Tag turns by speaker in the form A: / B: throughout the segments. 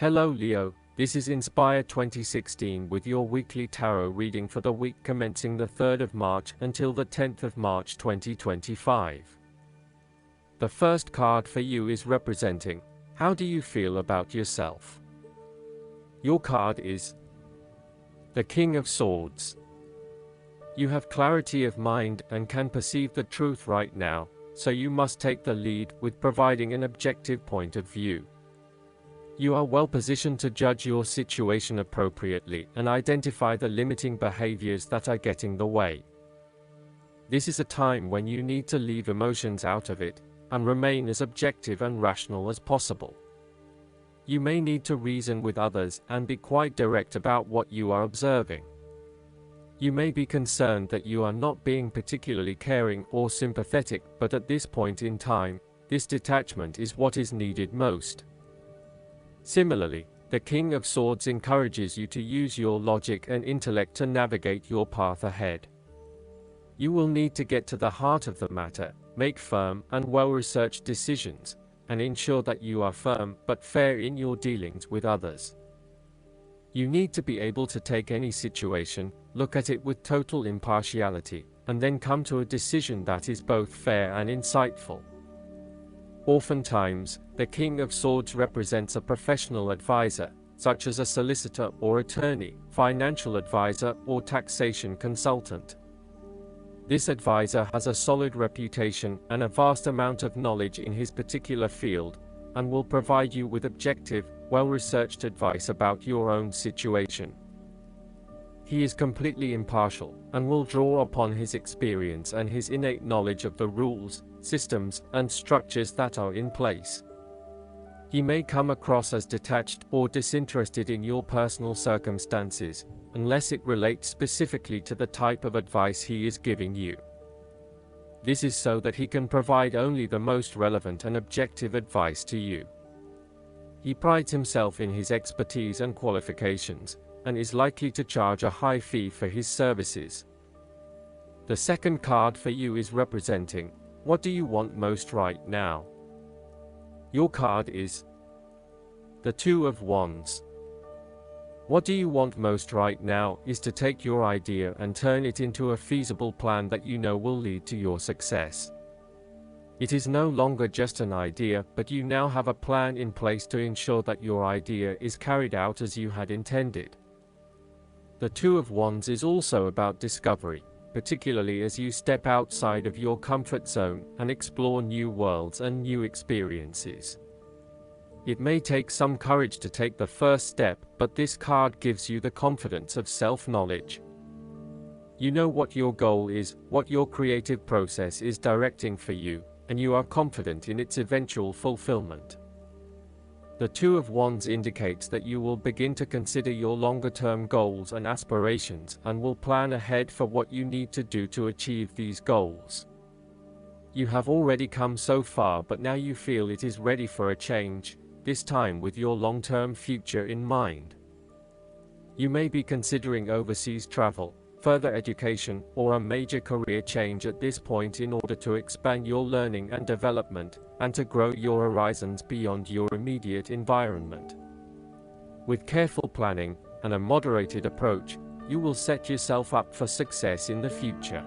A: Hello Leo, this is Inspire 2016 with your weekly tarot reading for the week commencing the 3rd of March until the 10th of March 2025. The first card for you is representing, how do you feel about yourself? Your card is the King of Swords. You have clarity of mind and can perceive the truth right now, so you must take the lead with providing an objective point of view. You are well positioned to judge your situation appropriately and identify the limiting behaviors that are getting in the way. This is a time when you need to leave emotions out of it and remain as objective and rational as possible. You may need to reason with others and be quite direct about what you are observing. You may be concerned that you are not being particularly caring or sympathetic, but at this point in time, this detachment is what is needed most. Similarly, the King of Swords encourages you to use your logic and intellect to navigate your path ahead. You will need to get to the heart of the matter, make firm and well-researched decisions, and ensure that you are firm but fair in your dealings with others. You need to be able to take any situation, look at it with total impartiality, and then come to a decision that is both fair and insightful. Oftentimes, the King of Swords represents a professional advisor, such as a solicitor or attorney, financial advisor or taxation consultant. This advisor has a solid reputation and a vast amount of knowledge in his particular field, and will provide you with objective, well-researched advice about your own situation. He is completely impartial, and will draw upon his experience and his innate knowledge of the rules, systems, and structures that are in place. He may come across as detached or disinterested in your personal circumstances, unless it relates specifically to the type of advice he is giving you. This is so that he can provide only the most relevant and objective advice to you. He prides himself in his expertise and qualifications, and is likely to charge a high fee for his services. The second card for you is representing, what do you want most right now? Your card is the Two of Wands. What do you want most right now is to take your idea and turn it into a feasible plan that you know will lead to your success. It is no longer just an idea, but you now have a plan in place to ensure that your idea is carried out as you had intended. The Two of Wands is also about discovery, particularly as you step outside of your comfort zone and explore new worlds and new experiences. It may take some courage to take the first step, but this card gives you the confidence of self-knowledge. You know what your goal is, what your creative process is directing for you, and you are confident in its eventual fulfillment. The Two of Wands indicates that you will begin to consider your longer-term goals and aspirations and will plan ahead for what you need to do to achieve these goals. You have already come so far, but now you feel it is ready for a change, this time with your long-term future in mind. You may be considering overseas travel, further education, or a major career change at this point in order to expand your learning and development, and to grow your horizons beyond your immediate environment. With careful planning and a moderated approach, you will set yourself up for success in the future.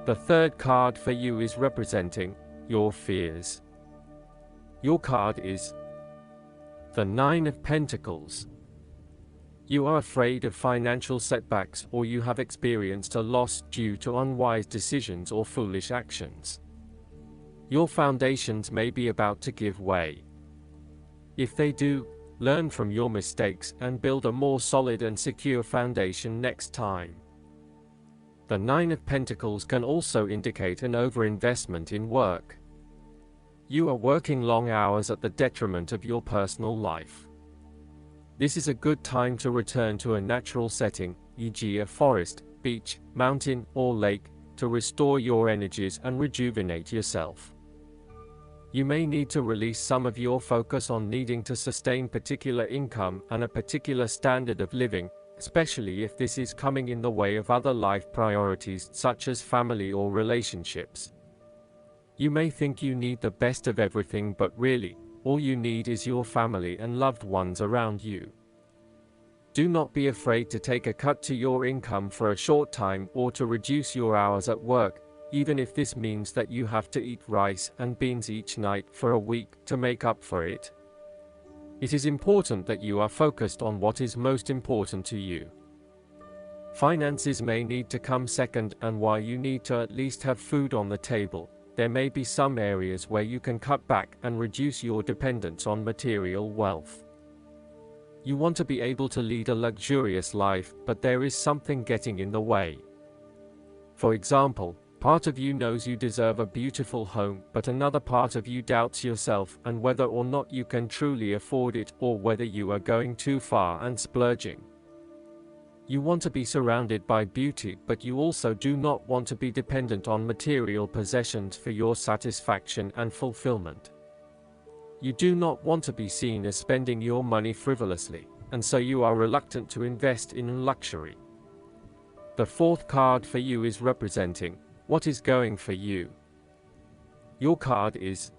A: The third card for you is representing your fears. Your card is the Nine of Pentacles. You are afraid of financial setbacks, or you have experienced a loss due to unwise decisions or foolish actions. Your foundations may be about to give way. If they do, learn from your mistakes and build a more solid and secure foundation next time. The Nine of Pentacles can also indicate an overinvestment in work. You are working long hours at the detriment of your personal life. This is a good time to return to a natural setting, e.g. a forest, beach, mountain, or lake, to restore your energies and rejuvenate yourself. You may need to release some of your focus on needing to sustain particular income and a particular standard of living, especially if this is coming in the way of other life priorities such as family or relationships. You may think you need the best of everything, but really, All you need is your family and loved ones around you. Do not be afraid to take a cut to your income for a short time or to reduce your hours at work, even if this means that you have to eat rice and beans each night for a week to make up for it. It is important that you are focused on what is most important to you. Finances may need to come second, and while you need to at least have food on the table, there may be some areas where you can cut back and reduce your dependence on material wealth. You want to be able to lead a luxurious life, but there is something getting in the way. For example, part of you knows you deserve a beautiful home, but another part of you doubts yourself and whether or not you can truly afford it, or whether you are going too far and splurging. You want to be surrounded by beauty, but you also do not want to be dependent on material possessions for your satisfaction and fulfillment. You do not want to be seen as spending your money frivolously, and so you are reluctant to invest in luxury. The fourth card for you is representing what is going for you. Your card is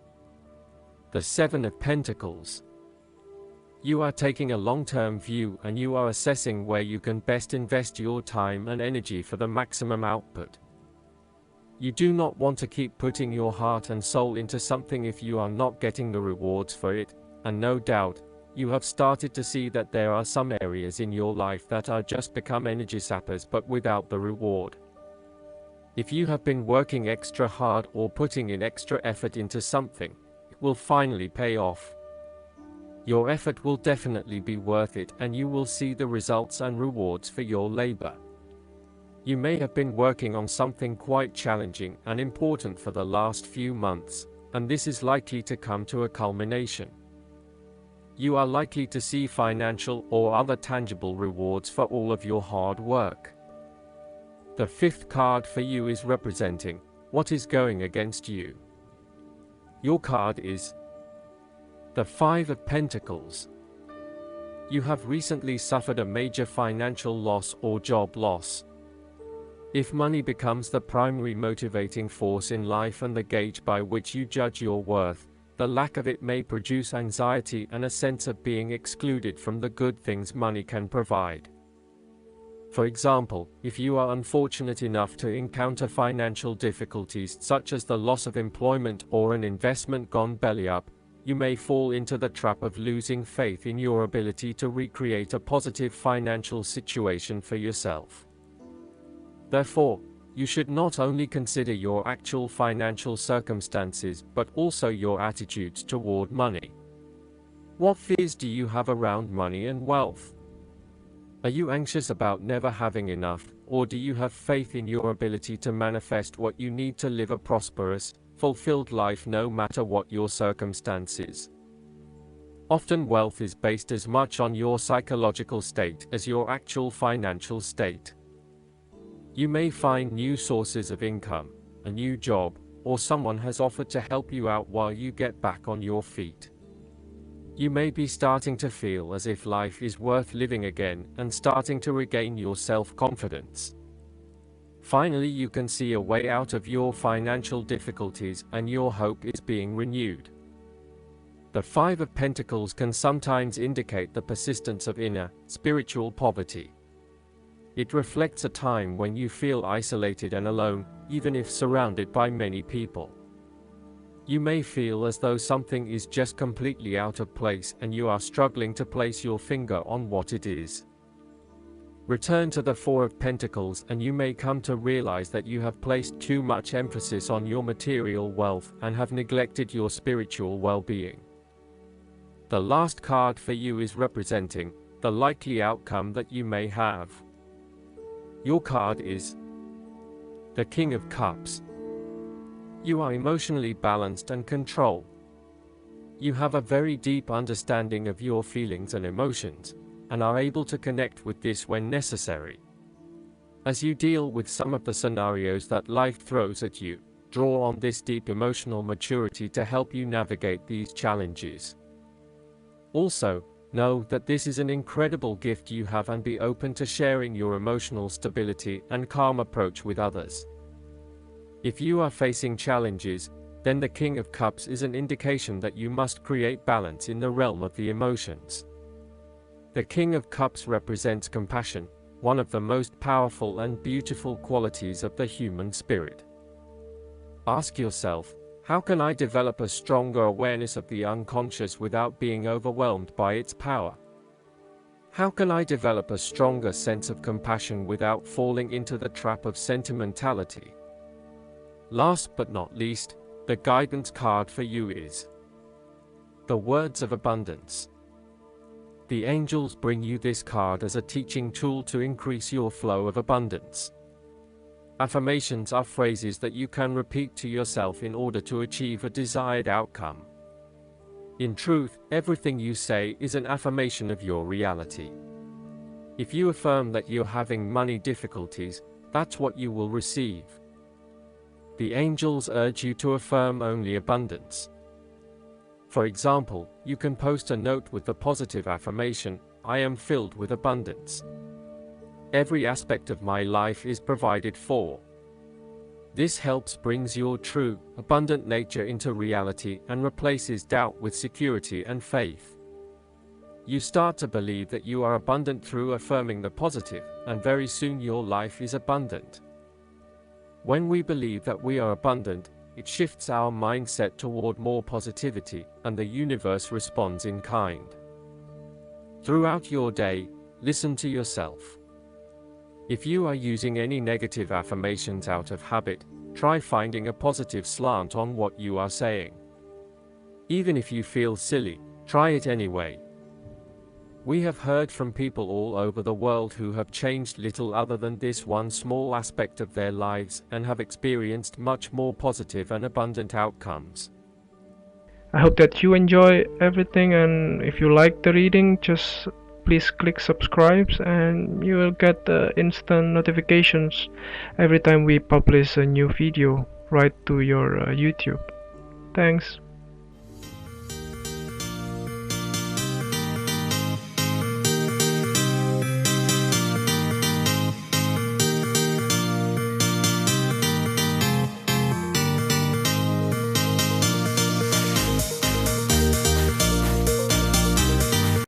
A: the Seven of Pentacles. You are taking a long-term view and you are assessing where you can best invest your time and energy for the maximum output. You do not want to keep putting your heart and soul into something if you are not getting the rewards for it, and no doubt, you have started to see that there are some areas in your life that are just become energy sappers but without the reward. If you have been working extra hard or putting in extra effort into something, it will finally pay off. Your effort will definitely be worth it, and you will see the results and rewards for your labor. You may have been working on something quite challenging and important for the last few months, and this is likely to come to a culmination. You are likely to see financial or other tangible rewards for all of your hard work. The fifth card for you is representing what is going against you. Your card is the Five of Pentacles. You have recently suffered a major financial loss or job loss. If money becomes the primary motivating force in life and the gauge by which you judge your worth, the lack of it may produce anxiety and a sense of being excluded from the good things money can provide. For example, if you are unfortunate enough to encounter financial difficulties such as the loss of employment or an investment gone belly up, you may fall into the trap of losing faith in your ability to recreate a positive financial situation for yourself. Therefore, you should not only consider your actual financial circumstances but also your attitudes toward money. What fears do you have around money and wealth? Are you anxious about never having enough, or do you have faith in your ability to manifest what you need to live a prosperous, fulfilled life no matter what your circumstances? Often wealth is based as much on your psychological state as your actual financial state. You may find new sources of income, a new job, or someone has offered to help you out while you get back on your feet. You may be starting to feel as if life is worth living again and starting to regain your self-confidence. Finally, you can see a way out of your financial difficulties and your hope is being renewed. The Five of Pentacles can sometimes indicate the persistence of inner, spiritual poverty. It reflects a time when you feel isolated and alone, even if surrounded by many people. You may feel as though something is just completely out of place and you are struggling to place your finger on what it is. Return to the Four of Pentacles and you may come to realize that you have placed too much emphasis on your material wealth and have neglected your spiritual well-being. The last card for you is representing the likely outcome that you may have. Your card is the King of Cups. You are emotionally balanced and controlled. You have a very deep understanding of your feelings and emotions, and are able to connect with this when necessary. As you deal with some of the scenarios that life throws at you, draw on this deep emotional maturity to help you navigate these challenges. Also, know that this is an incredible gift you have and be open to sharing your emotional stability and calm approach with others. If you are facing challenges, then the King of Cups is an indication that you must create balance in the realm of the emotions. The King of Cups represents compassion, one of the most powerful and beautiful qualities of the human spirit. Ask yourself, how can I develop a stronger awareness of the unconscious without being overwhelmed by its power? How can I develop a stronger sense of compassion without falling into the trap of sentimentality? Last but not least, the guidance card for you is the Words of Abundance. The angels bring you this card as a teaching tool to increase your flow of abundance. Affirmations are phrases that you can repeat to yourself in order to achieve a desired outcome. In truth, everything you say is an affirmation of your reality. If you affirm that you're having money difficulties, that's what you will receive. The angels urge you to affirm only abundance. For example, you can post a note with the positive affirmation, "I am filled with abundance. Every aspect of my life is provided for." This helps brings your true, abundant nature into reality and replaces doubt with security and faith. You start to believe that you are abundant through affirming the positive, and very soon your life is abundant. When we believe that we are abundant, it shifts our mindset toward more positivity, and the universe responds in kind. Throughout your day, listen to yourself. If you are using any negative affirmations out of habit, try finding a positive slant on what you are saying. Even if you feel silly, try it anyway. We have heard from people all over the world who have changed little other than this one small aspect of their lives and have experienced much more positive and abundant outcomes.
B: I hope that you enjoy everything, and if you like the reading, just please click subscribe and you will get instant notifications every time we publish a new video right to your YouTube. Thanks.